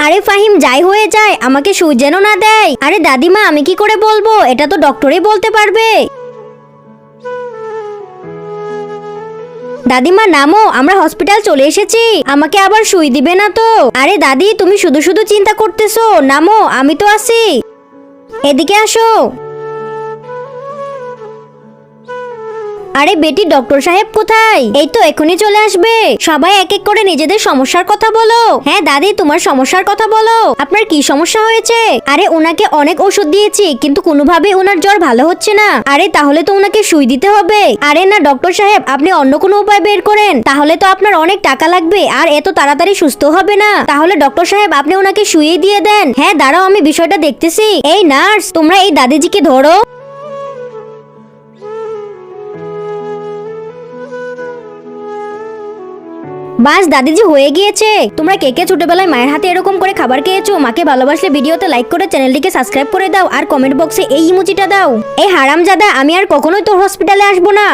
আরে ফাহিম, যাই হয়ে যায় আমাকে সুই যেন না দেয়। আরে দাদিমা, আমি কি করে বলবো? এটা তো ডক্টরই বলতে পারবে। দাদিমা নামো, আমরা হসপিটাল চলে এসেছি। আমাকে আবার সুই দিবে না তো? আরে দাদি, তুমি শুধু শুধু চিন্তা করতেছো, নামো, আমি তো আছি। এদিকে আসো। আরে বেটি, ডক্টর সাহেব কোথায়? এই তো এখনই চলে আসবে। সবাই এক এক করে নিজেদের সমস্যার কথা বলো। হ্যাঁ দাদি, তোমার সমস্যার কথা বলো। আপনার কি সমস্যা হয়েছে? আরে ওনাকে অনেক ওষুধ দিয়েছি, কিন্তু কোনোভাবে ওনার জ্বর ভালো হচ্ছে না। আরে তাহলে তো ওনাকে সুই দিতে হবে। আরে না ডক্টর সাহেব, আপনি অন্য কোনো উপায় বের করেন। তাহলে তো আপনার অনেক টাকা লাগবে, আর এত তাড়াতাড়ি সুস্থ হবে না। তাহলে ডক্টর সাহেব, আপনি ওনাকে শুইয়ে দিয়ে দেন। হ্যাঁ দাঁড়াও, আমি বিষয়টা দেখতেছি। এই নার্স, তোমরা এই দাদিজিকে ধরো। বাস দাদিজি, হয়ে গিয়েছে। তোমরা কে কে ছোটবেলায় মায়ের হাতে এরকম করে খাবার খেয়েছো? মাকে ভালোবাসলে ভিডিওতে লাইক করে চ্যানেলটিকে সাবস্ক্রাইব করে দাও, আর কমেন্ট বক্সে এই ইমোজিটা দাও। এই হারামজাদা, আমি আর কখনোই তোর হসপিটালে আসবো না।